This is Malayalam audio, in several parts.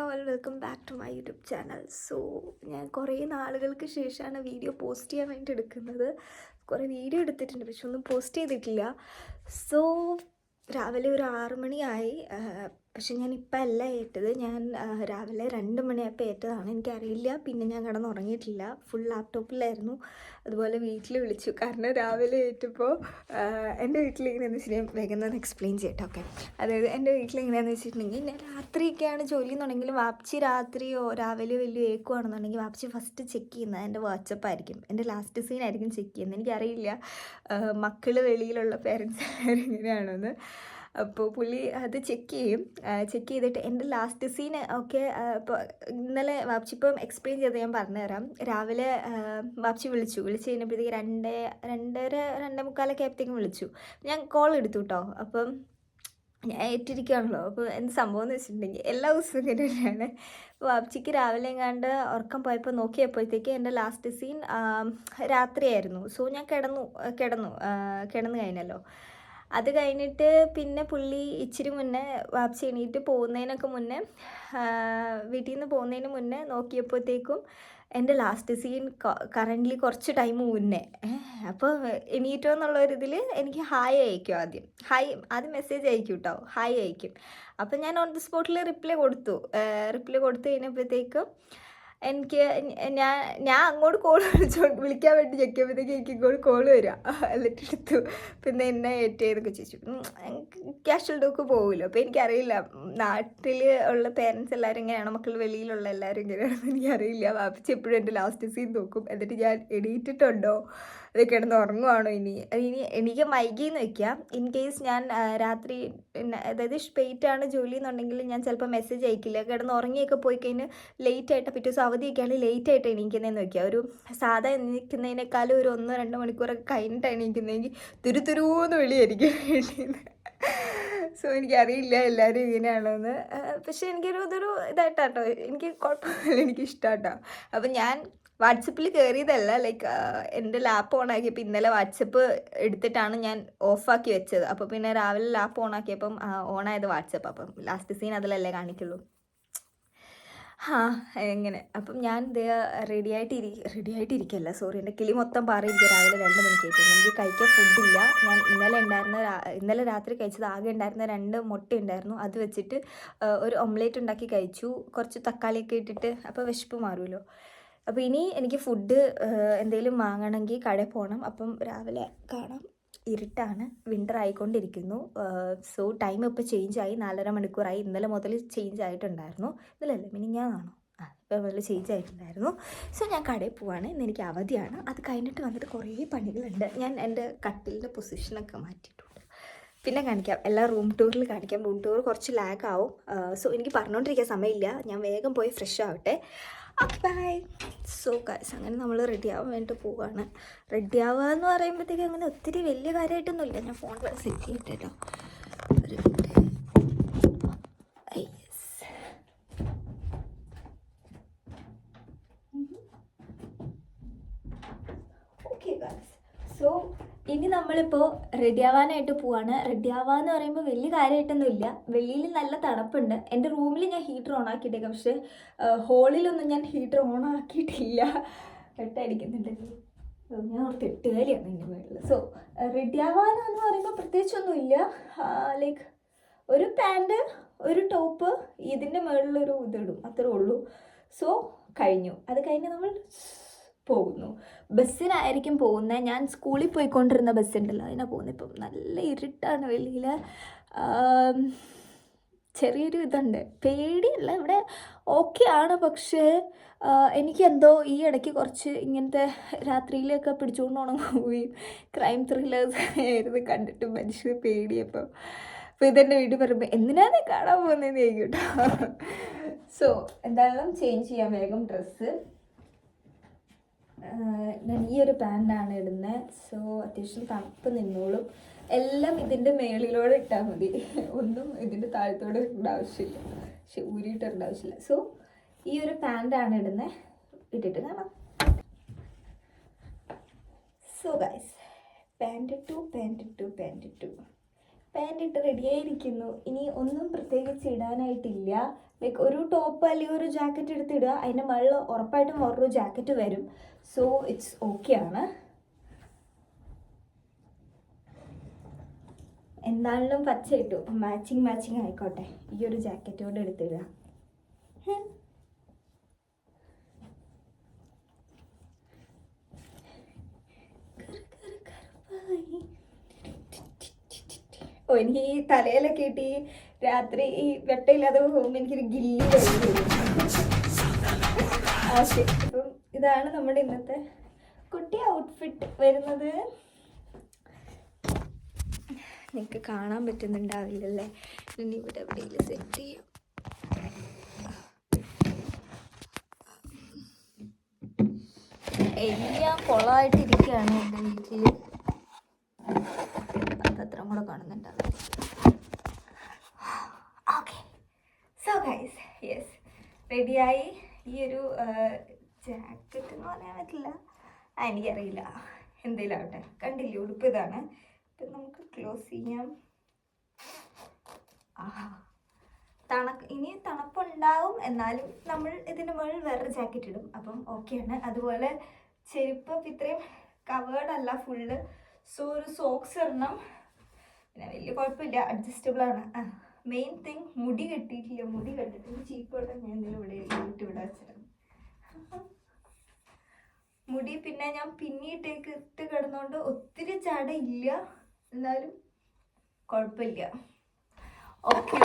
All welcome back to my YouTube channel. So ഞാൻ കുറേ നാളുകൾക്ക് ശേഷമാണ് വീഡിയോ പോസ്റ്റ് ചെയ്യാൻ വേണ്ടി എടുക്കുന്നത്. കുറേ വീഡിയോ എടുത്തിട്ടുണ്ട് പക്ഷെ ഒന്നും പോസ്റ്റ് ചെയ്തിട്ടില്ല. സോ രാവിലെ ഒരു 6 മണിയായി. പക്ഷെ ഞാൻ ഇപ്പം അല്ല ഏറ്റത്. ഞാൻ രാവിലെ 2 മണിയായപ്പോൾ ഏറ്റതാണ്. എനിക്കറിയില്ല. പിന്നെ ഞാൻ കിടന്നുറങ്ങിയിട്ടില്ല. ഫുൾ ലാപ്ടോപ്പിലായിരുന്നു. അതുപോലെ വീട്ടിൽ വിളിച്ചു. കാരണം രാവിലെ ഏറ്റപ്പോൾ എൻ്റെ വീട്ടിലെങ്ങനെയാണെന്ന് വെച്ചിട്ടുണ്ടെങ്കിൽ വേഗം ഒന്ന് എക്സ്പ്ലെയിൻ ചെയ്യട്ടെ. ഓക്കെ, അതായത് എൻ്റെ വീട്ടിലെങ്ങനെയാണെന്ന് വെച്ചിട്ടുണ്ടെങ്കിൽ ഞാൻ രാത്രിയൊക്കെയാണ് ജോലി എന്നുണ്ടെങ്കിൽ വാപ്ചി രാത്രിയോ രാവിലെ വലിയ ഏക്കുവാണെന്നുണ്ടെങ്കിൽ വാപ്ചി ഫസ്റ്റ് ചെക്ക് ചെയ്യുന്നത് എൻ്റെ വാട്സപ്പ് ആയിരിക്കും. എൻ്റെ ലാസ്റ്റ് സീൻ ആയിരിക്കും ചെക്ക് ചെയ്യുന്നത്. എനിക്കറിയില്ല മക്കൾ വെളിയിലുള്ള പേരൻസ് എല്ലാവരും എങ്ങനെയാണെന്ന്. അപ്പോൾ പുള്ളി അത് ചെക്ക് ചെയ്യും. ചെക്ക് ചെയ്തിട്ട് എൻ്റെ ലാസ്റ്റ് സീൻ ഒക്കെ ഇപ്പോൾ ഇന്നലെ വാപ്ചി ഇപ്പം എക്സ്പ്ലെയിൻ ചെയ്ത് ഞാൻ പറഞ്ഞുതരാം. രാവിലെ വാപ്ചി വിളിച്ചു കഴിഞ്ഞപ്പോഴത്തേക്ക് 2:30 ആയപ്പോഴത്തേക്കും വിളിച്ചു. ഞാൻ കോൾ എടുത്തു കേട്ടോ. അപ്പം ഞാൻ ഏറ്റിരിക്കുകയാണല്ലോ. അപ്പോൾ എന്ത് സംഭവം എന്ന് വെച്ചിട്ടുണ്ടെങ്കിൽ എല്ലാ ദിവസവും ഇങ്ങനെ തന്നെയാണ്. അപ്പോൾ വാപ്ചിക്ക് രാവിലെ എങ്ങാണ്ട് ഉറക്കം പോയപ്പോൾ നോക്കിയപ്പോഴത്തേക്ക് എൻ്റെ ലാസ്റ്റ് സീൻ രാത്രിയായിരുന്നു. സോ ഞാൻ കിടന്നു കഴിഞ്ഞല്ലോ. അത് കഴിഞ്ഞിട്ട് പിന്നെ പുള്ളി ഇച്ചിരി മുന്നേ വാപ്ചി എണീറ്റ് പോകുന്നതിനൊക്കെ മുന്നേ വീട്ടിൽ നിന്ന് പോകുന്നതിന് മുന്നേ നോക്കിയപ്പോഴത്തേക്കും എൻ്റെ ലാസ്റ്റ് സീൻ കറൻ്റ്ലി കുറച്ച് ടൈം മുന്നേ. അപ്പോൾ എണീറ്റോ എന്നുള്ളൊരിതിൽ എനിക്ക് ഹായ് അയക്കും. ആദ്യം മെസ്സേജ് അയക്കും കേട്ടോ, ഹായ് അയക്കും. അപ്പം ഞാൻ ഓൺ ദി സ്പോട്ടിൽ റിപ്ലൈ കൊടുത്തു കഴിഞ്ഞപ്പോഴത്തേക്കും എനിക്ക് ഞാൻ അങ്ങോട്ട് വിളിക്കാൻ വേണ്ടി ചെക്കിയപ്പോഴത്തേക്ക് എനിക്ക് ഇങ്ങോട്ട് കോൾ വരിക. എന്നിട്ട് എടുത്തു. പിന്നെ എന്നെ ഏറ്റതൊക്കെ ചോദിച്ചു. ക്യാഷ്വൽ ടോക്ക് പോകുമല്ലോ. അപ്പോൾ എനിക്കറിയില്ല നാട്ടിൽ ഉള്ള പേരൻസ് എല്ലാവരും ഇങ്ങനെയാണ്, മക്കൾ വെളിയിലുള്ള എല്ലാവരും ഇങ്ങനെയാണെന്ന് എനിക്കറിയില്ല. വാപ്പിച്ച് എപ്പോഴും എൻ്റെ ലാസ്റ്റ് സീൻ നോക്കും. എന്നിട്ട് ഞാൻ എണീറ്റിട്ടുണ്ടോ, അത് കിടന്ന് ഉറങ്ങുവാണോ, ഇനി എനിക്ക് മൈകിന്ന് വയ്ക്കാം. ഇൻ കേസ് ഞാൻ രാത്രി അതായത് സ്പെയ്റ്റാണ് ജോലി എന്നുണ്ടെങ്കിൽ ഞാൻ ചിലപ്പോൾ മെസ്സേജ് അയക്കില്ല. കിടന്ന് ഉറങ്ങിയൊക്കെ പോയി കഴിഞ്ഞ് ലേറ്റായിട്ട് പിറ്റേ ദിവസം അവധിയൊക്കെയാണെങ്കിൽ ലേറ്റായിട്ട് എണീക്കുന്നതെന്ന് വയ്ക്കുക. ഒരു സാധാ എണീക്കുന്നതിനേക്കാളും ഒരു 1-2 മണിക്കൂറൊക്കെ കഴിഞ്ഞിട്ട് എണീക്കുന്നതെങ്കിൽ തുരുതുരൂന്ന് വിളിയായിരിക്കും വേണ്ടിയെന്ന്. സോ എനിക്കറിയില്ല എല്ലാവരും ഇങ്ങനെയാണോന്ന്. പക്ഷേ ഇതൊരു ഇതായിട്ടാട്ടോ, എനിക്ക് കുഴപ്പമില്ല, എനിക്കിഷ്ടമാട്ടോ. അപ്പം ഞാൻ വാട്സപ്പിൽ കയറിയതല്ല, ലൈക്ക് എൻ്റെ ലാപ്പ് ഓണാക്കിയപ്പോൾ ഇന്നലെ വാട്സപ്പ് എടുത്തിട്ടാണ് ഞാൻ ഓഫാക്കി വെച്ചത്. അപ്പോൾ പിന്നെ രാവിലെ ലാപ്പ് ഓണാക്കിയപ്പം ഓണായത് വാട്സപ്പ്. അപ്പം ലാസ്റ്റ് സീൻ അതിലല്ലേ കാണിക്കുള്ളൂ. എങ്ങനെ അപ്പം ഞാൻ റെഡിയായിട്ടിരിക്കല്ല, സോറി, എൻ്റെ കിളി മൊത്തം പാറിയിരിക്കുക. രാവിലെ 2 മണിക്ക് എനിക്ക് കഴിക്കാൻ ഫുഡില്ല. ഞാൻ ഇന്നലെ രാത്രി കഴിച്ചത് ആകെ ഉണ്ടായിരുന്ന 2 മുട്ട ഉണ്ടായിരുന്നു. അത് വെച്ചിട്ട് ഒരു ഓംലേറ്റ് ഉണ്ടാക്കി കഴിച്ചു, കുറച്ച് തക്കാളിയൊക്കെ ഇട്ടിട്ട്. അപ്പോൾ വിശപ്പ് മാറുമല്ലോ. അപ്പോൾ ഇനി എനിക്ക് ഫുഡ് എന്തെങ്കിലും വാങ്ങണമെങ്കിൽ കടയിൽ പോകണം. അപ്പം രാവിലെ കാണാം, ഇരുട്ടാണ്, വിൻ്റർ ആയിക്കൊണ്ടിരിക്കുന്നു. സോ ടൈം ഇപ്പോൾ ചേഞ്ചായി, 4.5 മണിക്കൂറായി. ഇന്നലെ മുതൽ ചേഞ്ച് ആയിട്ടുണ്ടായിരുന്നു. ഇന്നലല്ലേ, മിനിഞ്ഞാന്നാണോ? ഇപ്പോൾ മുതൽ ചേഞ്ച് ആയിട്ടുണ്ടായിരുന്നു. സോ ഞാൻ കടയിൽ പോവാണ്. ഇന്ന് എനിക്ക് അവധിയാണ്. അത് കഴിഞ്ഞിട്ട് വന്നിട്ട് കുറേ പണികളുണ്ട്. ഞാൻ എൻ്റെ കട്ടിലിൻ്റെ പൊസിഷനൊക്കെ മാറ്റിയിട്ടുണ്ട്. പിന്നെ കാണിക്കാം, എല്ലാ റൂം ടൂറിൽ കാണിക്കാം. റൂം ടൂർ കുറച്ച് ലാഗ് ആവും. സോ എനിക്ക് പറഞ്ഞുകൊണ്ടിരിക്കാൻ സമയമില്ല. ഞാൻ വേഗം പോയി ഫ്രഷ് ആവട്ടെ. ബൈ. സോ ഗൈസ്, അങ്ങനെ നമ്മൾ റെഡിയാവാൻ വേണ്ടി പോവുകയാണ്. റെഡിയാവുക എന്ന് പറയുമ്പോഴത്തേക്ക് അങ്ങനെ ഒത്തിരി വലിയ കാര്യമായിട്ടൊന്നുമില്ല. ഞാൻ ഫോൺ സെറ്റ് ചെയ്തിട്ടോ. ഓക്കെ ഗൈസ്, സോ ഇനി നമ്മളിപ്പോൾ റെഡിയാവാനായിട്ട് പോവാണ്. റെഡിയാവാന്ന് പറയുമ്പോൾ വലിയ കാര്യമായിട്ടൊന്നുമില്ല. വെളിയിൽ നല്ല തണുപ്പുണ്ട്. എൻ്റെ റൂമിൽ ഞാൻ ഹീറ്റർ ഓൺ ആക്കിയിട്ടേക്കാം, പക്ഷേ ഹോളിലൊന്നും ഞാൻ ഹീറ്റർ ഓൺ ആക്കിയിട്ടില്ല. വെട്ടടിക്കുന്നുണ്ടെങ്കിൽ ഞാൻ ഓർത്ത് 8 കാലിയാണ് എൻ്റെ മുകളിൽ. സോ റെഡിയാവാനെന്ന് പറയുമ്പോൾ പ്രത്യേകിച്ചൊന്നുമില്ല. ലൈക്ക് ഒരു പാൻറ്, ഒരു ടോപ്പ്, ഇതിൻ്റെ മുകളിലൊരു ഇതിടും, അത്രേ ഉള്ളൂ. സോ കഴിഞ്ഞു. അത് കഴിഞ്ഞ് നമ്മൾ പോകുന്നു. ബസ്സിനായിരിക്കും പോകുന്നത്. ഞാൻ സ്കൂളിൽ പോയിക്കൊണ്ടിരുന്ന ബസ്സുണ്ടല്ലോ, അതിനാണ് പോകുന്നത്. ഇപ്പം നല്ല ഇരുട്ടാണ് വെളിയിൽ. ചെറിയൊരു ഇതുണ്ട്, പേടിയല്ല, ഇവിടെ ഓക്കെ ആണ്. പക്ഷേ എനിക്കെന്തോ ഈ ഇടയ്ക്ക് കുറച്ച് ഇങ്ങനത്തെ രാത്രിയിലൊക്കെ പിടിച്ചുകൊണ്ട് പോകണം മൂവി, ക്രൈം ത്രില്ലേഴ്സ് ആയിരുന്നു കണ്ടിട്ട് മനുഷ്യർ പേടിയപ്പം. അപ്പോൾ ഇതെൻ്റെ വീട്ടിൽ പറയുമ്പോൾ എന്തിനാണ് കാണാൻ പോകുന്നതെന്ന് ചോദിക്കും കേട്ടോ. സോ എന്തായാലും ചേഞ്ച് ചെയ്യാൻ വേഗം ഡ്രസ്സ്. ഞാൻ ഈ ഒരു പാൻ്റാണ് ഇടുന്നത്. സോ അത്യാവശ്യം തണുപ്പ് നിന്നോളും. എല്ലാം ഇതിൻ്റെ മേളിലൂടെ ഇട്ടാൽ മതി, ഒന്നും ഇതിൻ്റെ താഴത്തോടെ ഇടേണ്ട ആവശ്യമില്ല, പക്ഷെ ഊരിയിട്ടിടേണ്ട ആവശ്യമില്ല. സോ ഈ ഒരു പാൻ്റാണ് ഇടുന്നത്. ഇട്ടിട്ട് കാണാം. സോ ഗൈസ്, പാൻറ് ഇട്ട് റെഡിയായിരിക്കുന്നു. ഇനി ഒന്നും പ്രത്യേകിച്ച് ഇടാനായിട്ടില്ല. ലൈക്ക് ഒരു ടോപ്പ് അല്ലെങ്കിൽ ഒരു ജാക്കറ്റ് എടുത്തിടുക, അതിൻ്റെ മുകളിൽ ഉറപ്പായിട്ടും വേറൊരു ജാക്കറ്റ് വരും. സോ ഇറ്റ്സ് ഓക്കെ ആണ്. എന്തായാലും പച്ച ഇട്ടു, മാച്ചിങ് ആയിക്കോട്ടെ. ഈ ഒരു ജാക്കറ്റ് കൊണ്ട് എടുത്തിടുക. ഓ, എനിക്ക് ഈ തലയിലൊക്കെ ഇട്ട് ഈ രാത്രി ഈ വെട്ടയില്ലാതെ പോകുമ്പോൾ എനിക്കൊരു ഗില്ലി വരും. ഓക്കെ, അപ്പം ഇതാണ് നമ്മുടെ ഇന്നത്തെ കുട്ടി ഔട്ട്ഫിറ്റ് വരുന്നത്. നിങ്ങൾക്ക് കാണാൻ പറ്റുന്നുണ്ടാവില്ലല്ലേ, ഇനി ഇവിടെ എവിടെയെങ്കിലും സെറ്റ് ചെയ്യാം. എല്ലാം കൊളമായിട്ടിരിക്കുകയാണ് എൻ്റെ വീട്ടിൽ. പത്രവും കൂടെ കാണുന്നുണ്ടാവും. ഓക്കെ, സോ ഗൈസ്, യെസ്, റെഡിയായി. ഈ ഒരു ജാക്കറ്റ് എന്ന് പറയാൻ പറ്റില്ല, എനിക്കറിയില്ല, എന്തെങ്കിലും ആവട്ടെ. കണ്ടില്ലേ, ഉടുപ്പ് ഇതാണ്. ഇപ്പം നമുക്ക് ക്ലോസ് ചെയ്യാം. ഇനി തണുപ്പുണ്ടാവും, എന്നാലും നമ്മൾ ഇതിൻ്റെ മുകളിൽ വേറൊരു ജാക്കറ്റ് ഇടും, അപ്പം ഓക്കെയാണ്. അതുപോലെ ചെരുപ്പ് ഇത്രയും കവേർഡ് അല്ല ഫുള്ള്, സോ ഒരു സോക്സ് ഇടണം. പിന്നെ വലിയ കുഴപ്പമില്ല, അഡ്ജസ്റ്റബിൾ ആണ്. മെയിൻ തിങ്, മുടി കെട്ടിയിട്ടില്ല. മുടി കെട്ടിട്ട് ചീപ്പോട്ടെ ഞാൻ എന്തെങ്കിലും ഇവിടെ ഇവിടെ വെച്ചിരുന്നു. മുടി പിന്നെ ഞാൻ പിന്നീട്ടേക്ക് ഇട്ട് കിടന്നുകൊണ്ട് ഒത്തിരി ചട ഇല്ല, എന്നാലും കുഴപ്പമില്ല. ഓക്കെ,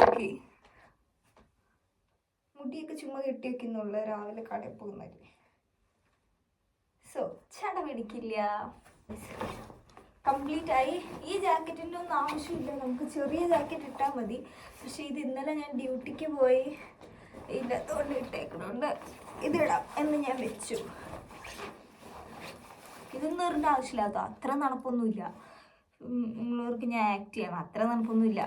മുടിയൊക്കെ ചുമ്മാ കെട്ടി വെക്കുന്നുള്ള രാവിലെ കടയിൽ പോകുന്നല്ലേ. സോ ചട പിടിക്കില്ല. കംപ്ലീറ്റ് ആയി. ഈ ജാക്കറ്റിൻ്റെ ഒന്നും ആവശ്യമില്ല, നമുക്ക് ചെറിയ ജാക്കറ്റ് ഇട്ടാൽ മതി. പക്ഷെ ഇത് ഇന്നലെ ഞാൻ ഡ്യൂട്ടിക്ക് പോയി ഇതിനകത്തോണ്ട് ഇട്ടേക്കണോണ്ട് ഇതിടാം എന്ന് ഞാൻ വെച്ചു. ഇതൊന്നും ഇറേണ്ട ആവശ്യമില്ലാത്ത അത്ര തണുപ്പൊന്നുമില്ല. നിങ്ങളവർക്ക് ഞാൻ ആക്ട് ചെയ്യണം, അത്ര തണുപ്പൊന്നുമില്ല.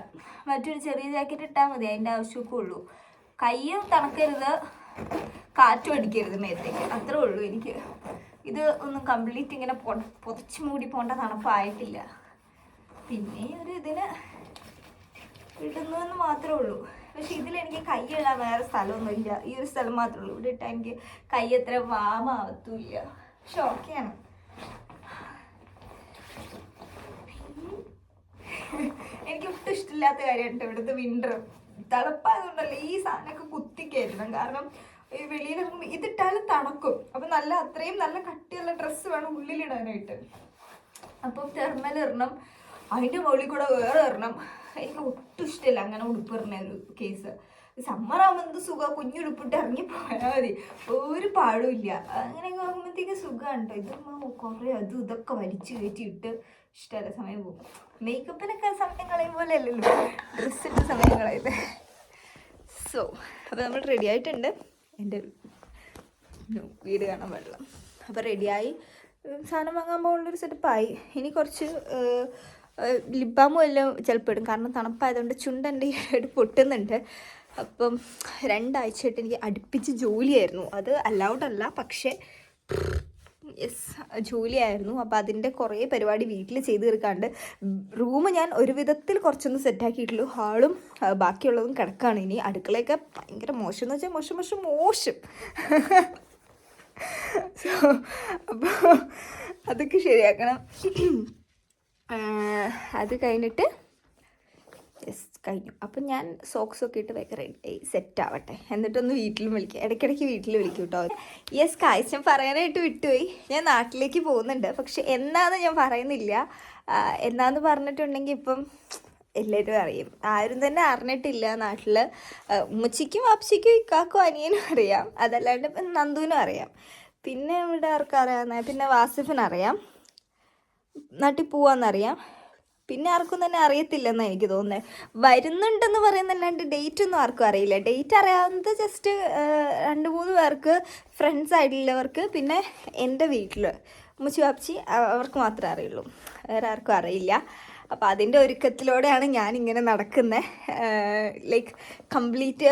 മറ്റൊരു ചെറിയ ജാക്കറ്റ് ഇട്ടാൽ മതി, അതിൻ്റെ ആവശ്യമൊക്കെ ഉള്ളൂ. കയ്യും തണുക്കരുത്, കാറ്റും അടിക്കരുത് മേത്തേക്ക്, അത്രേ ഉള്ളൂ എനിക്ക്. ഇത് ഒന്നും കംപ്ലീറ്റ് ഇങ്ങനെ പൊതച്ച് മൂടി പോകേണ്ട തണുപ്പായിട്ടില്ല. പിന്നെ ഒരു ഇതിന് ഇടുന്നതെന്ന് മാത്രമേ ഉള്ളൂ. പക്ഷെ ഇതിലെനിക്ക് കൈ ഇടാൻ വേറെ സ്ഥലമൊന്നുമില്ല, ഈ ഒരു സ്ഥലം മാത്രമേ ഉള്ളൂ. ഇവിടെ ഇട്ടാൽ എനിക്ക് കൈ അത്ര വാമാവത്തുമില്ല. പക്ഷെ ഓക്കെയാണ്. എനിക്ക് ഒട്ടും ഇഷ്ടമില്ലാത്ത കാര്യമാണ് ഇവിടുത്തെ വിൻ്റർ. തണുപ്പായതുകൊണ്ടല്ലേ ഈ സാധനമൊക്കെ കുത്തിക്കയറ്റണം. കാരണം ഈ വെളിയിലിറങ്ങുമ്പോൾ ഇതിട്ടാലും തണുക്കും. അപ്പം അത്രയും നല്ല കട്ടിയുള്ള ഡ്രസ്സ് വേണം ഉള്ളിലിടാനായിട്ട്. അപ്പം തെർമൽ ഇടണം, അതിൻ്റെ മുകളിൽ കൂടെ വേറെ ഇടണം. എനിക്ക് ഒട്ടും ഇഷ്ടമില്ല അങ്ങനെ ഉടുപ്പിടുന്ന ഒരു കേസ്. സമ്മറാകുമ്പോൾ എന്ത് സുഖം, കുഞ്ഞുടുപ്പിട്ട് ഇറങ്ങി പോയാൽ മതി, ഒരു പാടുമില്ല. അങ്ങനെയൊക്കെ ആകുമ്പോഴത്തേക്ക് സുഖമാണ് കേട്ടോ. ഇതൊന്നും കുറേ അതും ഇതൊക്കെ വലിച്ചു കയറ്റിയിട്ട് ഇഷ്ടമല്ല, സമയം പോകും. മേക്കപ്പിനൊക്കെ സമയം കളയും പോലെ അല്ലല്ലോ ഡ്രസ്സിട്ട് സമയം കളയത്. സോ അപ്പോൾ നമ്മൾ റെഡി ആയിട്ടുണ്ട്. എൻ്റെ വീട് കാണാൻ വെള്ളം. അപ്പോൾ റെഡിയായി, സാധനം വാങ്ങാൻ പോകുന്നൊരു സെറ്റപ്പായി. ഇനി കുറച്ച് ലിപ് ബാമും എല്ലാം ചിലപ്പോൾ ഇടും, കാരണം തണുപ്പായതുകൊണ്ട് ചുണ്ടെൻ്റെ ഈടായിട്ട് പൊട്ടുന്നുണ്ട്. അപ്പം 2 ആഴ്ചയായിട്ട് എനിക്ക് അടുപ്പിച്ച് ജോലിയായിരുന്നു. അത് അലൗഡ് അല്ല, പക്ഷേ ജോലിയായിരുന്നു. അപ്പോൾ അതിൻ്റെ കുറേ പരിപാടി വീട്ടിൽ ചെയ്ത് തീർക്കാണ്ട്. റൂം ഞാൻ ഒരു വിധത്തിൽ കുറച്ചൊന്ന് സെറ്റാക്കിയിട്ടുള്ളൂ, ഹാളും ബാക്കിയുള്ളതും കിടക്കുകയാണ്. ഇനി അടുക്കളയൊക്കെ ഭയങ്കര മോശം എന്ന് വെച്ചാൽ മോശം. സോ അപ്പോൾ അതൊക്കെ ശരിയാക്കണം. അത് കഴിഞ്ഞിട്ട് കഴിഞ്ഞു. അപ്പം ഞാൻ സോക്സൊക്കെ ഇട്ട് വേഗം റെഡി സെറ്റ് ആവട്ടെ, എന്നിട്ടൊന്ന് വീട്ടിലും വിളിക്കാം. ഇടയ്ക്കിടയ്ക്ക് വീട്ടിൽ വിളിക്കും കേട്ടോ. യെസ് കാഴ്ച പറയാനായിട്ട് വിട്ടുപോയി. ഞാൻ നാട്ടിലേക്ക് പോകുന്നുണ്ട്, പക്ഷെ എന്നാന്ന് ഞാൻ പറയുന്നില്ല. എന്നാന്ന് പറഞ്ഞിട്ടുണ്ടെങ്കിൽ ഇപ്പം എല്ലാവരും അറിയും. ആരും തന്നെ അറിഞ്ഞിട്ടില്ല നാട്ടിൽ. ഉമ്മച്ചിക്കും വാപ്പച്ചിക്കും ഇക്കാക്കും അനിയനും അറിയാം, അതല്ലാണ്ട് ഇപ്പം നന്ദുവിനും അറിയാം. പിന്നെ ഇവിടെ ആർക്കറിയാവുന്ന, പിന്നെ വാസിഫിനറിയാം, നാട്ടിൽ പോവാന്നറിയാം. പിന്നെ ആർക്കും തന്നെ അറിയത്തില്ലെന്നാണ് എനിക്ക് തോന്നുന്നത്. വരുന്നുണ്ടെന്ന് പറയുന്നല്ലാണ്ട് ഡേറ്റ് ഒന്നും ആർക്കും അറിയില്ല. ഡേറ്റ് അറിയാവുന്നത് ജസ്റ്റ് 2-3 പേർക്ക്, ഫ്രണ്ട്സ് ആയിട്ടുള്ളവർക്ക്, പിന്നെ എൻ്റെ വീട്ടിൽ ഉമ്മച്ചി വാപ്പച്ചി അവർക്ക് മാത്രമേ അറിയുള്ളൂ, വേറെ ആർക്കും അറിയില്ല. അപ്പോൾ അതിൻ്റെ ഒരുക്കത്തിലൂടെയാണ് ഞാനിങ്ങനെ നടക്കുന്നത്. ലൈക്ക് കംപ്ലീറ്റ്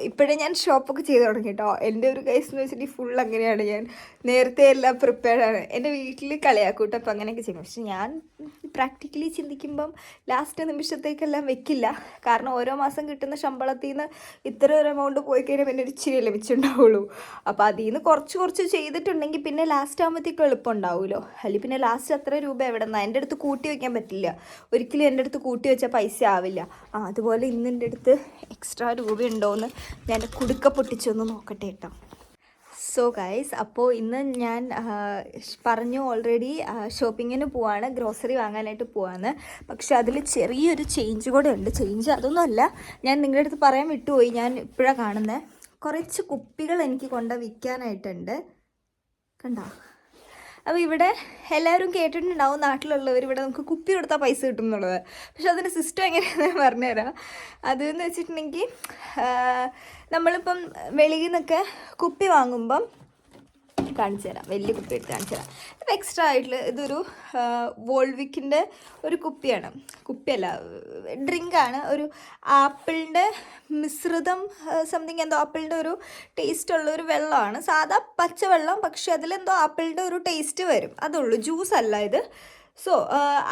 ഇപ്പോഴേ ഞാൻ ഷോപ്പൊക്കെ ചെയ്ത് തുടങ്ങി കേട്ടോ. എൻ്റെ ഒരു കേസ് എന്ന് വെച്ചിട്ടുണ്ടെങ്കിൽ ഫുൾ അങ്ങനെയാണ്. ഞാൻ നേരത്തെ എല്ലാം പ്രിപ്പയർഡാണ്. എൻ്റെ വീട്ടിൽ കളിയാക്കൂട്ടോ, അപ്പോൾ അങ്ങനെയൊക്കെ ചെയ്യും. പക്ഷെ ഞാൻ പ്രാക്ടിക്കലി ചിന്തിക്കുമ്പം ലാസ്റ്റ് നിമിഷത്തേക്കെല്ലാം വെക്കില്ല. കാരണം ഓരോ മാസം കിട്ടുന്ന ശമ്പളത്തിൽ നിന്ന് ഇത്ര ഒരു എമൗണ്ട് പോയി കഴിഞ്ഞാൽ പിന്നെ ഒരു ഇച്ചിരി ലഭിച്ചിട്ടുണ്ടാവുള്ളൂ. അപ്പോൾ അതിൽ നിന്ന് കുറച്ച് ചെയ്തിട്ടുണ്ടെങ്കിൽ പിന്നെ ലാസ്റ്റ് ആകുമ്പോഴത്തേക്കും എളുപ്പം ഉണ്ടാവുമല്ലോ. അല്ലെങ്കിൽ പിന്നെ ലാസ്റ്റ് അത്ര രൂപ എവിടെ നിന്നാണ്? എൻ്റെ അടുത്ത് കൂട്ടി വയ്ക്കാൻ പറ്റില്ല ഒരിക്കലും. എൻ്റെ അടുത്ത് കൂട്ടി വെച്ചാൽ പൈസ ആവില്ല. അതുപോലെ ഇന്ന് എൻ്റെ അടുത്ത് എക്സ്ട്രാ രൂപ ഉണ്ടോയെന്ന് ഞാൻ എൻ്റെ കുടുക്ക പൊട്ടിച്ചൊന്ന് നോക്കട്ടെ കേട്ടോ. സോ ഗൈസ്, അപ്പോൾ ഇന്ന് ഞാൻ പറഞ്ഞു ഓൾറെഡി ഷോപ്പിങ്ങിന് പോവാണ്, ഗ്രോസറി വാങ്ങാനായിട്ട് പോവാന്ന്. പക്ഷെ അതിൽ ചെറിയൊരു ചേഞ്ച് കൂടെ ഉണ്ട്. ചേഞ്ച് അതൊന്നുമല്ല, ഞാൻ നിങ്ങളുടെ അടുത്ത് പറയാൻ വിട്ടുപോയി. ഞാൻ ഇപ്പോഴാണ് കാണുന്നത്. കുറച്ച് കുപ്പികൾ എനിക്ക് കൊണ്ട് വിൽക്കാനായിട്ടുണ്ട്. കണ്ടോ? അപ്പോൾ ഇവിടെ എല്ലാവരും കേട്ടിട്ടുണ്ടാവും, നാട്ടിലുള്ളവർ ഇവിടെ നമുക്ക് കുപ്പി കൊടുത്താൽ പൈസ കിട്ടും എന്നുള്ളത്. പക്ഷെ അതിൻ്റെ സിസ്റ്റം എങ്ങനെയാണെന്ന് പറഞ്ഞുതരാം. അതെന്ന് വെച്ചിട്ടുണ്ടെങ്കിൽ നമ്മളിപ്പം വെളിയിൽ നിന്നൊക്കെ കുപ്പി വാങ്ങുമ്പം കാണിച്ചു തരാം. വലിയ കുപ്പി എടുത്ത് കാണിച്ചു തരാം. ഇത് എക്സ്ട്രാ ആയിട്ടുള്ള ഇതൊരു വോൾവിക്കിൻ്റെ ഒരു കുപ്പിയാണ്. കുപ്പിയല്ല, ഡ്രിങ്കാണ്. ഒരു ആപ്പിളിൻ്റെ മിശ്രിതം സംതിങ്, എന്തോ ആപ്പിളിൻ്റെ ഒരു ടേസ്റ്റ് ഉള്ള ഒരു വെള്ളമാണ്. സാധാ പച്ചവെള്ളം, പക്ഷെ അതിലെന്തോ ആപ്പിളിൻ്റെ ഒരു ടേസ്റ്റ് വരും, അതുള്ളൂ. ജ്യൂസ് അല്ല ഇത്. സോ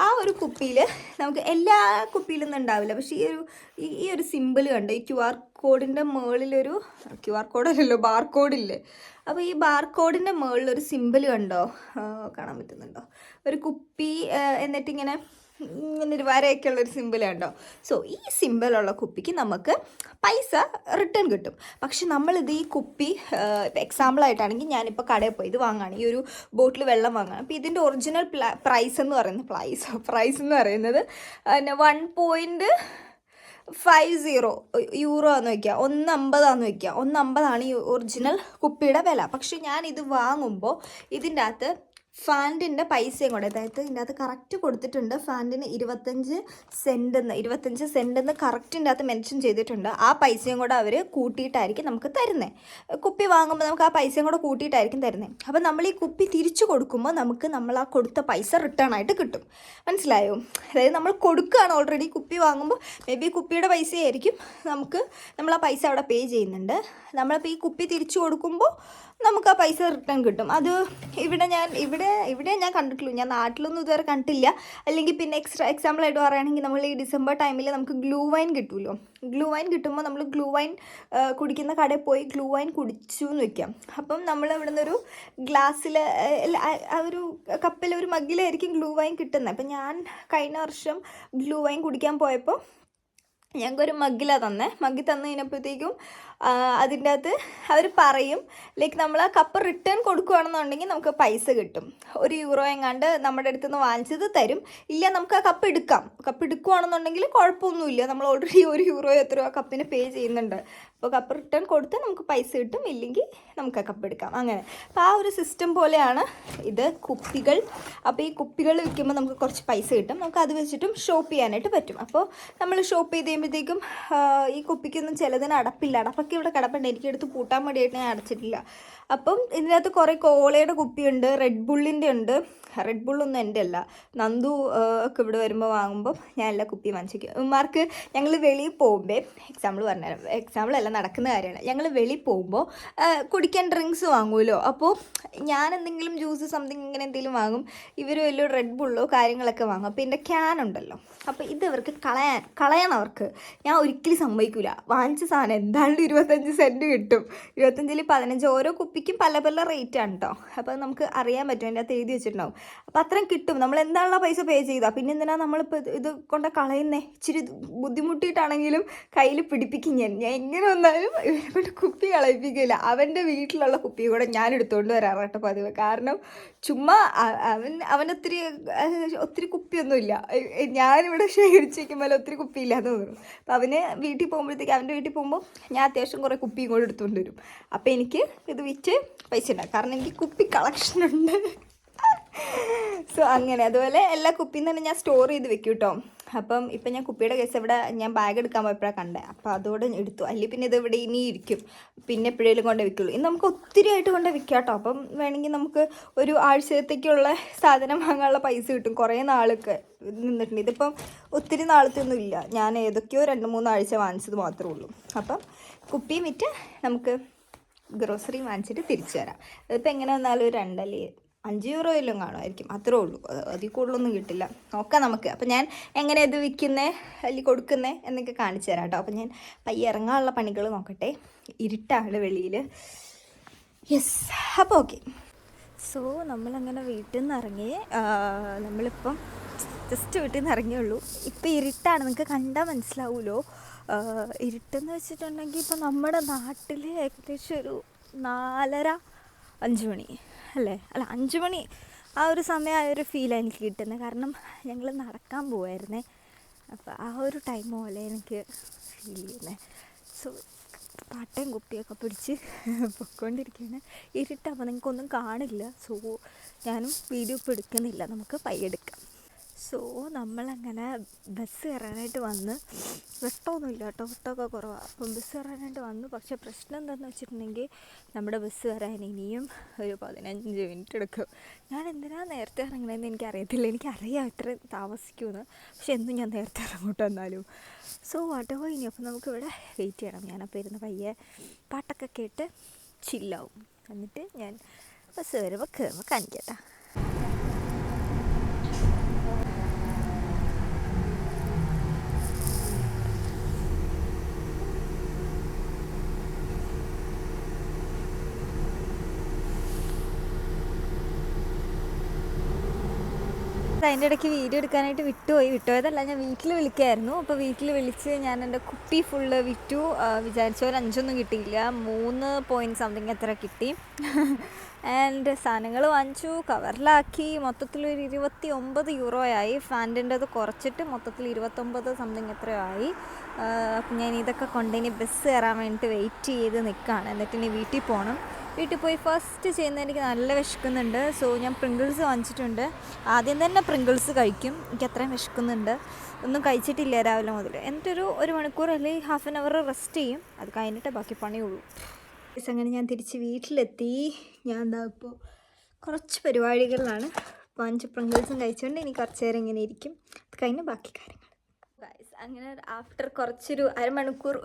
ആ ഒരു കുപ്പിയിൽ നമുക്ക് എല്ലാ കുപ്പിയിലൊന്നും ഉണ്ടാവില്ല. പക്ഷേ ഈ ഒരു സിമ്പിൾ കണ്ട്, ഈ QR കോഡിൻ്റെ മുകളിലൊരു QR കോഡല്ലല്ലോ, ബാർകോഡില്ലേ. അപ്പോൾ ഈ ബാർകോഡിൻ്റെ മുകളിലൊരു സിമ്പിൾ കണ്ടോ, കാണാൻ പറ്റുന്നുണ്ടോ? ഒരു കുപ്പി എന്നിട്ടിങ്ങനെ ഒരു വരയൊക്കെ ഉള്ളൊരു സിമ്പിൾ കണ്ടോ. സോ ഈ സിമ്പിളുള്ള കുപ്പിക്ക് നമുക്ക് പൈസ റിട്ടേൺ കിട്ടും. പക്ഷെ നമ്മളിത് ഈ കുപ്പി ഇപ്പോൾ എക്സാമ്പിളായിട്ടാണെങ്കിൽ ഞാനിപ്പോൾ കടയിൽ പോയി ഇത് വാങ്ങുകയാണ്, ഈ ഒരു ബോട്ടിൽ വെള്ളം വാങ്ങുകയാണ്. അപ്പോൾ ഇതിൻ്റെ ഒറിജിനൽ പ്രൈസ് എന്ന് പറയുന്നത് പ്രൈസ് എന്ന് പറയുന്നത് 1.50 യൂറോ ആണെന്ന് വയ്ക്കുക, 1.50 വയ്ക്കുക. 1.50 ഈ ഒറിജിനൽ കുപ്പിയുടെ വില. പക്ഷെ ഞാനിത് വാങ്ങുമ്പോൾ ഇതിൻ്റെ അകത്ത് ഫാൻറ്റിൻ്റെ പൈസയും കൂടെ, അതായത് ഇതിൻ്റെ അകത്ത് കറക്റ്റ് കൊടുത്തിട്ടുണ്ട്. ഫാൻറ്റിന് 25 സെൻറ്റെന്ന് കറക്റ്റിൻ്റെ അകത്ത് മെൻഷൻ ചെയ്തിട്ടുണ്ട്. ആ പൈസയും കൂടെ അവർ കൂട്ടിയിട്ടായിരിക്കും നമുക്ക് തരുന്നത്. കുപ്പി വാങ്ങുമ്പോൾ നമുക്ക് ആ പൈസയും കൂടെ കൂട്ടിയിട്ടായിരിക്കും തരുന്നത്. അപ്പോൾ നമ്മൾ ഈ കുപ്പി തിരിച്ചു കൊടുക്കുമ്പോൾ നമുക്ക് നമ്മൾ ആ കൊടുത്ത പൈസ റിട്ടേൺ ആയിട്ട് കിട്ടും. മനസ്സിലായോ? അതായത് നമ്മൾ കൊടുക്കുകയാണ് ഓൾറെഡി. കുപ്പി വാങ്ങുമ്പോൾ മേ ബി കുപ്പിയുടെ പൈസയായിരിക്കും, നമ്മൾ ആ പൈസ അവിടെ പേ ചെയ്യുന്നുണ്ട്. നമ്മളിപ്പോൾ ഈ കുപ്പി തിരിച്ചു കൊടുക്കുമ്പോൾ നമുക്ക് ആ പൈസ റിട്ടേൺ കിട്ടും. അത് ഇവിടെ ഞാൻ കണ്ടിട്ടുള്ളൂ. ഞാൻ നാട്ടിലൊന്നും ഇതുവരെ കണ്ടിട്ടില്ല. അല്ലെങ്കിൽ പിന്നെ എക്സാമ്പിളായിട്ട് പറയുകയാണെങ്കിൽ നമ്മൾ ഈ ഡിസംബർ ടൈമിൽ നമുക്ക് ഗ്ലൂ വൈൻ കിട്ടുമല്ലോ. ഗ്ലൂ വൈൻ കിട്ടുമ്പോൾ നമ്മൾ ഗ്ലൂ വൈൻ കുടിക്കുന്ന കടയിൽ പോയി ഗ്ലൂ വൈൻ കുടിച്ചു എന്ന് വെക്കാം. അപ്പം നമ്മൾ ഇവിടെ നിന്നൊരു ഗ്ലാസ്സിൽ ഒരു കപ്പിൽ ഒരു മഗ്ഗിലായിരിക്കും ഗ്ലൂ വൈൻ കിട്ടുന്നത്. അപ്പം ഞാൻ കഴിഞ്ഞ വർഷം ഗ്ലൂ വൈൻ കുടിക്കാൻ പോയപ്പോൾ ഞങ്ങൾക്കൊരു മഗ്ഗിലാണ് തന്നെ. മഗ്ഗി തന്നു കഴിഞ്ഞപ്പോഴത്തേക്കും അതിൻ്റെ അകത്ത് അവർ പറയും, ലൈക്ക് നമ്മൾ ആ കപ്പ് റിട്ടേൺ കൊടുക്കുകയാണെന്നുണ്ടെങ്കിൽ നമുക്ക് പൈസ കിട്ടും. €1 എങ്ങാണ്ട് നമ്മുടെ അടുത്ത് നിന്ന് വാങ്ങിച്ചത് തരും. ഇല്ല, നമുക്ക് ആ കപ്പ് എടുക്കുകയാണെന്നുണ്ടെങ്കിൽ കുഴപ്പമൊന്നുമില്ല. നമ്മൾ ഓൾറെഡി €1 എത്രയോ ആ കപ്പിന് പേ ചെയ്യുന്നുണ്ട്. അപ്പോൾ കപ്പ് റിട്ടേൺ കൊടുത്ത് നമുക്ക് പൈസ കിട്ടും, ഇല്ലെങ്കിൽ നമുക്ക് ആ കപ്പ് എടുക്കാം. അങ്ങനെ അപ്പോൾ ആ ഒരു സിസ്റ്റം പോലെയാണ് ഇത് കുപ്പികൾ. അപ്പോൾ ഈ കുപ്പികൾ വിൽക്കുമ്പോൾ നമുക്ക് കുറച്ച് പൈസ കിട്ടും. നമുക്ക് അത് വെച്ചിട്ടും ഷോപ്പ് ചെയ്യാനായിട്ട് പറ്റും. അപ്പോൾ നമ്മൾ ഷോപ്പ് ചെയ്ത് കഴിയുമ്പോഴത്തേക്കും ഈ കുപ്പിക്കൊന്നും ചിലതിന് അടപ്പൊക്കെ ഇവിടെ കിടപ്പുണ്ട്. എനിക്ക് എടുത്ത് പൂട്ടാൻ വേണ്ടിയിട്ട് ഞാൻ അടച്ചിട്ടില്ല. അപ്പം ഇതിനകത്ത് കുറേ കോളയുടെ കുപ്പിയുണ്ട്, റെഡ് ബുള്ളിൻ്റെ ഉണ്ട്. റെഡ് ബുള്ളൊന്നും എൻ്റെ അല്ല, നന്ദു ഒക്കെ ഇവിടെ വരുമ്പോൾ വാങ്ങുമ്പോൾ ഞാൻ എല്ലാ കുപ്പിയും വാങ്ങിച്ചിരിക്കും. ഉമ്മാർക്ക് ഞങ്ങൾ വെളിയിൽ പോകുമ്പോൾ, എക്സാമ്പിളല്ല നടക്കുന്ന കാര്യമാണ്, ഞങ്ങൾ വെളിയിൽ പോകുമ്പോൾ കുടിക്കാൻ ഡ്രിങ്ക്സ് വാങ്ങുമല്ലോ. അപ്പോൾ ഞാൻ എന്തെങ്കിലും ജ്യൂസ് സംതിങ് ഇങ്ങനെ എന്തെങ്കിലും വാങ്ങും, ഇവർ വലിയ റെഡ് ബുള്ളോ കാര്യങ്ങളൊക്കെ വാങ്ങും. അപ്പോൾ എൻ്റെ ക്യാൻ ഉണ്ടല്ലോ, അപ്പോൾ ഇത് ഇവർക്ക് കളയണം അവർക്ക്. ഞാൻ ഒരിക്കലും സമ്മതിക്കില്ല. വാങ്ങിച്ച സാധനം എന്തായാലും 25 സെൻറ്റ് കിട്ടും. 25ൽ 15. ഓരോ കുപ്പിക്കും പല റേറ്റാണ് കേട്ടോ. അപ്പോൾ നമുക്ക് അറിയാൻ പറ്റും, എൻ്റെ അകത്ത് എഴുതി വെച്ചിട്ടുണ്ടാവും. അപ്പോൾ അത്രയും കിട്ടും. നമ്മൾ എന്താണല്ലോ പൈസ പേ ചെയ്താൽ പിന്നെ എന്തിനാണ് നമ്മളിപ്പോൾ ഇത് കൊണ്ട് കളയുന്നേ? ഇച്ചിരി ബുദ്ധിമുട്ടിയിട്ടാണെങ്കിലും കയ്യിൽ പിടിപ്പിക്കും. ഞാൻ എങ്ങനെ വന്നാലും ഇവരെ കൊണ്ട് കുപ്പി കളയിപ്പിക്കില്ല. അവൻ്റെ വീട്ടിലുള്ള കുപ്പി കൂടെ ഞാൻ എടുത്തുകൊണ്ട് വരാറായിട്ട് പതിവ്. കാരണം ചുമ്മാ അവൻ ഒത്തിരി കുപ്പിയൊന്നുമില്ല. ഞാനിവിടെ ശേഖരിച്ച് വയ്ക്കുമ്പോൾ ഒത്തിരി കുപ്പിയില്ലാന്ന് തോന്നുന്നു. അപ്പോൾ അവൻ്റെ വീട്ടിൽ പോകുമ്പോൾ ഞാൻ അത്യാവശ്യം കുറേ കുപ്പിയും കൂടെ എടുത്തുകൊണ്ട് വരും. അപ്പോൾ എനിക്ക് ഇത് വിറ്റ് പൈസ ഉണ്ടാകും. കാരണം എനിക്ക് കുപ്പി കളക്ഷനുണ്ട്. സോ അങ്ങനെ അതുപോലെ എല്ലാ കുപ്പിയും തന്നെ ഞാൻ സ്റ്റോർ ചെയ്ത് വെക്കും കേട്ടോ. അപ്പം ഇപ്പം ഞാൻ കുപ്പിയുടെ കേസ് ഇവിടെ ഞാൻ ബാഗ് എടുക്കാൻ പോയപ്പോഴാണ് കണ്ടത്. അപ്പോൾ അതോടെ എടുത്തു. അല്ലെങ്കിൽ പിന്നെ ഇത് ഇവിടെ ഇനി ഇരിക്കും, പിന്നെ എപ്പോഴേലും കൊണ്ട് വിൽക്കുള്ളൂ. ഇന്ന് നമുക്ക് ഒത്തിരി ആയിട്ട് കൊണ്ട് വിൽക്കാം കേട്ടോ. അപ്പം വേണമെങ്കിൽ നമുക്ക് ഒരു ആഴ്ചത്തേക്കുള്ള സാധനം വാങ്ങാനുള്ള പൈസ കിട്ടും. കുറേ നാളൊക്കെ നിന്നിട്ടുണ്ട്. ഇതിപ്പം ഒത്തിരി നാളത്തൊന്നും ഇല്ല. ഞാൻ ഏതൊക്കെയോ 2-3 ആഴ്ച വാങ്ങിച്ചത് മാത്രമേ ഉള്ളൂ. അപ്പം കുപ്പിയും വിറ്റ് നമുക്ക് ഗ്രോസറി വാങ്ങിച്ചിട്ട് തിരിച്ചു തരാം. ഇതിപ്പോൾ എങ്ങനെ വന്നാലും ഒരു 2 €5 എല്ലാം കാണുമായിരിക്കും, അത്രേ ഉള്ളൂ. അതിൽ കൂടുതലൊന്നും കിട്ടില്ല. നോക്കാം നമുക്ക്. അപ്പം ഞാൻ എങ്ങനെ ഇത് വിൽക്കുന്നത് അല്ലെങ്കിൽ കൊടുക്കുന്നത് എന്നൊക്കെ കാണിച്ചു തരാം കേട്ടോ. അപ്പം ഞാൻ പയ്യെ ഇറങ്ങാനുള്ള പണികൾ നോക്കട്ടെ. ഇരുട്ടാണ് വെളിയിൽ. യെസ്, അപ്പോൾ ഓക്കെ. സോ നമ്മളങ്ങനെ വീട്ടിൽ നിന്ന് ഇറങ്ങി. നമ്മളിപ്പം ജസ്റ്റ് വീട്ടിൽ നിന്ന് ഇറങ്ങിയുള്ളൂ. ഇപ്പം ഇരുട്ടാണ്, നിങ്ങൾക്ക് കണ്ടാൽ മനസ്സിലാവുമല്ലോ. ഇരുട്ടെന്ന് വെച്ചിട്ടുണ്ടെങ്കിൽ ഇപ്പം നമ്മുടെ നാട്ടിൽ ഏകദേശം ഒരു 4:30-5 മണി അല്ലേ, അല്ല 5 മണി ആ ഒരു സമയം, ആ ഒരു ഫീലാണ് എനിക്ക് കിട്ടുന്നത്. കാരണം ഞങ്ങൾ നടക്കാൻ പോവായിരുന്നേ, അപ്പോൾ ആ ഒരു ടൈം പോലെ എനിക്ക് ഫീൽ ചെയ്യുന്നത്. സോ പാട്ടയും കുപ്പിയൊക്കെ പിടിച്ച് പൊയ്ക്കൊണ്ടിരിക്കുകയാണ്. ഇരുട്ടാകുമ്പോൾ നിങ്ങൾക്കൊന്നും കാണില്ല. സോ ഞാനും വീഡിയോ ഇപ്പോൾ എടുക്കുന്നില്ല, നമുക്ക് പയ്യെടുക്കാം. സോ നമ്മളങ്ങനെ ബസ് കയറാനായിട്ട് വന്ന്, വെട്ടമൊന്നുമില്ല കേട്ടോ, വെട്ടമൊക്കെ കുറവാണ്. അപ്പം ബസ് കയറാനായിട്ട് വന്നു. പക്ഷേ പ്രശ്നം എന്താണെന്ന് വെച്ചിട്ടുണ്ടെങ്കിൽ നമ്മുടെ ബസ് കയറാൻ ഇനിയും ഒരു 15 മിനിറ്റ് എടുക്കും. ഞാൻ എന്തിനാണ് നേരത്തെ ഇറങ്ങണമെന്ന് എനിക്കറിയത്തില്ല. എനിക്കറിയാം ഇത്ര താമസിക്കുമെന്ന്, പക്ഷെ എന്നും ഞാൻ നേരത്തെ ഇറങ്ങോട്ട് വന്നാലും. സോ വാട്ടോ ഇനി. അപ്പം നമുക്കിവിടെ വെയിറ്റ് ചെയ്യണം. ഞാനപ്പോൾ ഇരുന്ന് പയ്യെ പാട്ടൊക്കെ കേട്ട് ചില്ലാവും. എന്നിട്ട് ഞാൻ ബസ് വരുമ്പോൾ കയറുമ്പോൾ കാണിക്കട്ടാ. അതിൻ്റെ ഇടയ്ക്ക് വീഡിയോ എടുക്കാനായിട്ട് വിട്ടുപോയതല്ല, ഞാൻ വീട്ടിൽ വിളിക്കായിരുന്നു. അപ്പോൾ വീട്ടിൽ വിളിച്ച് ഞാൻ എൻ്റെ കുപ്പി ഫുള്ള് വിറ്റു. വിചാരിച്ച ഒരു 5 കിട്ടിയില്ല, 3 എത്ര കിട്ടി. ആൻഡ് സാധനങ്ങൾ വാങ്ങിച്ചു, കവറിലാക്കി. മൊത്തത്തിലൊരു €29 ആയി. ഫാൻറ്റിൻ്റെത് കുറച്ചിട്ട് മൊത്തത്തിൽ 29 എത്രയോ ആയി. അപ്പം ഞാൻ ഇതൊക്കെ കൊണ്ടിനി ബസ് കയറാൻ വേണ്ടിയിട്ട് വെയിറ്റ് ചെയ്ത് നിൽക്കുകയാണ്. എന്നിട്ട് ഇനി വീട്ടിൽ പോകണം. വീട്ടിൽ പോയി ഫസ്റ്റ് ചെയ്യുന്നത്, എനിക്ക് നല്ല വിശക്കുന്നുണ്ട്. സോ ഞാൻ പ്രിങ്കിൾസ് വാങ്ങിച്ചിട്ടുണ്ട്. ആദ്യം തന്നെ പ്രിങ്കിൾസ് കഴിക്കും, എനിക്ക് അത്രയും വിശക്കുന്നുണ്ട്. ഒന്നും കഴിച്ചിട്ടില്ല രാവിലെ മുതൽ. എന്നിട്ടൊരു 1 മണിക്കൂർ അല്ലെങ്കിൽ ഹാഫ് ആൻ അവർ റെസ്റ്റ് ചെയ്യും. അത് കഴിഞ്ഞിട്ട് ബാക്കി പണിയുള്ളൂ. അങ്ങനെ ഞാൻ തിരിച്ച് വീട്ടിലെത്തി. ഞാൻ എന്താ ഇപ്പോൾ കുറച്ച് പരിപാടികളിലാണ്. 5 പ്രിങ്കിൾസും കഴിച്ചുകൊണ്ട് ഇനി കുറച്ച് നേരം ഇങ്ങനെ ഇരിക്കും. അത് കഴിഞ്ഞ് ബാക്കി കാര്യങ്ങൾ. അങ്ങനെ ആഫ്റ്റർ കുറച്ചൊരു 1 മണിക്കൂർ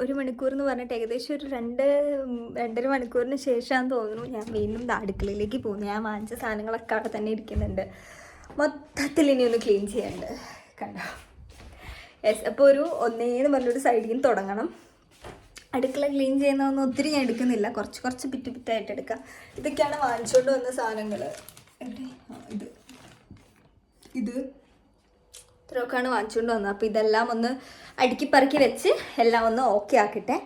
എന്ന് പറഞ്ഞിട്ട് ഏകദേശം ഒരു 2-2.5 മണിക്കൂറിന് ശേഷമാണെന്ന് തോന്നുന്നു ഞാൻ വീണ്ടും അടുക്കളയിലേക്ക് പോകുന്നു. ഞാൻ വാങ്ങിച്ച സാധനങ്ങളൊക്കെ അവിടെ തന്നെ ഇരിക്കുന്നുണ്ട്. മൊത്തത്തിൽ ഇനി ഒന്ന് ക്ലീൻ ചെയ്യാനുണ്ട്, കണ്ടോ. യെസ്, അപ്പോൾ ഒരു ഒന്നേന്ന് പറഞ്ഞൊരു സൈഡിൽ നിന്ന് തുടങ്ങണം. അടുക്കള ക്ലീൻ ചെയ്യുന്നതൊന്നും ഒത്തിരി ഞാൻ എടുക്കുന്നില്ല, കുറച്ച് പിറ്റായിട്ട് എടുക്കാം. ഇതൊക്കെയാണ് വാങ്ങിച്ചുകൊണ്ട് വന്ന സാധനങ്ങൾ. ഇത് ഇത്രയൊക്കെയാണ് വാങ്ങിച്ചുകൊണ്ട് വന്നത്. അപ്പോൾ ഇതെല്ലാം ഒന്ന് അടുക്കി പറക്കി വെച്ച് എല്ലാം ഒന്ന് ഓക്കെ ആക്കട്ടെ.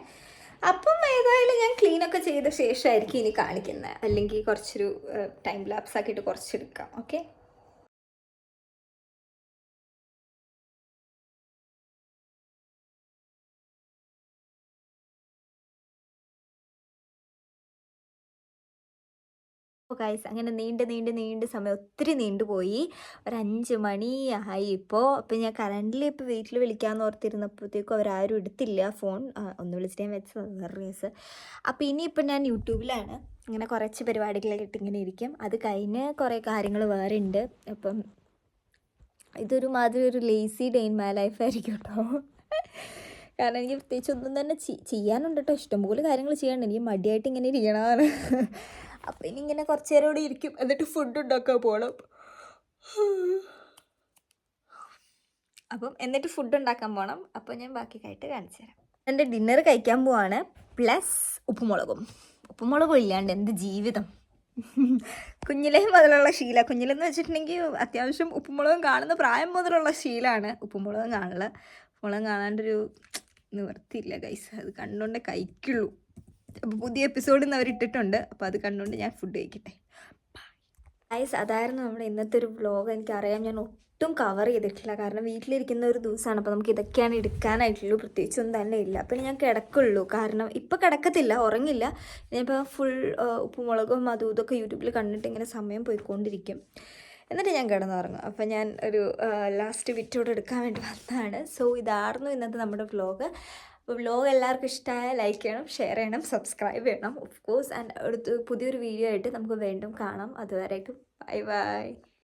അപ്പം ഏതായാലും ഞാൻ ക്ലീനൊക്കെ ചെയ്ത ശേഷമായിരിക്കും ഇനി കാണിക്കുന്നത്. അല്ലെങ്കിൽ കുറച്ചൊരു ടൈം ലാപ്സ് ആക്കിയിട്ട് കുറച്ചെടുക്കാം. ഓക്കെ. അപ്പോൾ ഗൈസ് അങ്ങനെ നീണ്ട് സമയം ഒത്തിരി നീണ്ടുപോയി. ഒരു 5 മണി ആയി ഇപ്പോൾ. അപ്പോൾ ഞാൻ കറണ്ടിൽ ഇപ്പോൾ വീട്ടിൽ വിളിക്കാമെന്ന് ഓർത്തിരുന്നപ്പോഴത്തേക്കും അവരാരും എടുത്തില്ല ഫോൺ. ഒന്ന് വിളിച്ചിട്ട് ഞാൻ വെച്ചത് വേറെ കേസ്. അപ്പോൾ ഇനിയിപ്പോൾ ഞാൻ യൂട്യൂബിലാണ്. അങ്ങനെ കുറച്ച് പരിപാടികളൊക്കെ ഇട്ട് ഇങ്ങനെ ഇരിക്കും. അത് കഴിഞ്ഞ് കുറേ കാര്യങ്ങൾ വേറെ ഉണ്ട്. അപ്പം ഇതൊരു മാതിരി ഒരു lazy day in my life ആയിരിക്കും കേട്ടോ. കാരണം എനിക്ക് പ്രത്യേകിച്ച് ഒന്നും തന്നെ ചെയ്യാനുണ്ട് കേട്ടോ. ഇഷ്ടംപോലെ കാര്യങ്ങൾ ചെയ്യാനുണ്ട്. എനിക്ക് മടിയായിട്ട് ഇങ്ങനെ ഇരിക്കണമാണ്. അപ്പം ഇനി ഇങ്ങനെ കുറച്ച് നേരം കൂടി ഇരിക്കും. എന്നിട്ട് ഫുഡ് ഉണ്ടാക്കാൻ പോകണം. എന്നിട്ട് ഫുഡ് ഉണ്ടാക്കാൻ പോകണം. അപ്പോൾ ഞാൻ ബാക്കി ആയിട്ട് കാണിച്ചു തരാം. എൻ്റെ ഡിന്നർ കഴിക്കാൻ പോവാണ്. പ്ലസ് ഉപ്പുമുളകും ഇല്ലാണ്ട് എന്ത് ജീവിതം. കുഞ്ഞിലേ മുതലുള്ള ശീല. കുഞ്ഞിലെന്ന് വെച്ചിട്ടുണ്ടെങ്കിൽ അത്യാവശ്യം ഉപ്പുമുളകും കാണുന്ന പ്രായം മുതലുള്ള ശീലമാണ് ഉപ്പുമുളകും കാണുക. ഉപ്പുമുളകും കാണാണ്ടൊരു നിവർത്തിയില്ല ഗൈസ്. അത് കണ്ടുകൊണ്ടേ കഴിക്കുള്ളൂ. അപ്പോൾ പുതിയ എപ്പിസോഡിൽ നിന്ന് അവരിട്ടിട്ടുണ്ട്. അപ്പോൾ അത് കണ്ടുകൊണ്ട് ഞാൻ ഫുഡ് കഴിക്കട്ടെ. ഗൈസ്, അതായിരുന്നു നമ്മുടെ ഇന്നത്തെ ഒരു വ്ളോഗ്. എനിക്കറിയാം ഞാൻ ഒട്ടും കവർ ചെയ്തിട്ടില്ല, കാരണം വീട്ടിലിരിക്കുന്ന ഒരു ദിവസമാണ്. അപ്പോൾ നമുക്ക് ഇതൊക്കെയാണ് എടുക്കാനായിട്ടുള്ളൂ, പ്രത്യേകിച്ചൊന്നും തന്നെ ഇല്ല. അപ്പോൾ ഞാൻ കിടക്കുള്ളൂ, കാരണം ഇപ്പോൾ കിടക്കത്തില്ല, ഉറങ്ങില്ല. ഞാനിപ്പോൾ ഫുൾ ഉപ്പുമുളകും അതും ഇതൊക്കെ യൂട്യൂബിൽ കണ്ടിട്ട് ഇങ്ങനെ സമയം പോയിക്കൊണ്ടിരിക്കും. എന്നിട്ട് ഞാൻ കിടന്നുറങ്ങും. അപ്പോൾ ഞാൻ ഒരു ലാസ്റ്റ് വിറ്റോടെ എടുക്കാൻ വേണ്ടി വന്നതാണ്. സോ ഇതായിരുന്നു ഇന്നത്തെ നമ്മുടെ വ്ളോഗ്. അപ്പോൾ വ്ളോഗ് എല്ലാവർക്കും ഇഷ്ടമായ ലൈക്ക് ചെയ്യണം, ഷെയർ ചെയ്യണം, സബ്സ്ക്രൈബ് ചെയ്യണം ഓഫ് കോഴ്സ്. ആൻഡ് പുതിയൊരു വീഡിയോ ആയിട്ട് നമുക്ക് വീണ്ടും കാണാം. അതുവരേക്കും ബൈ ബൈ.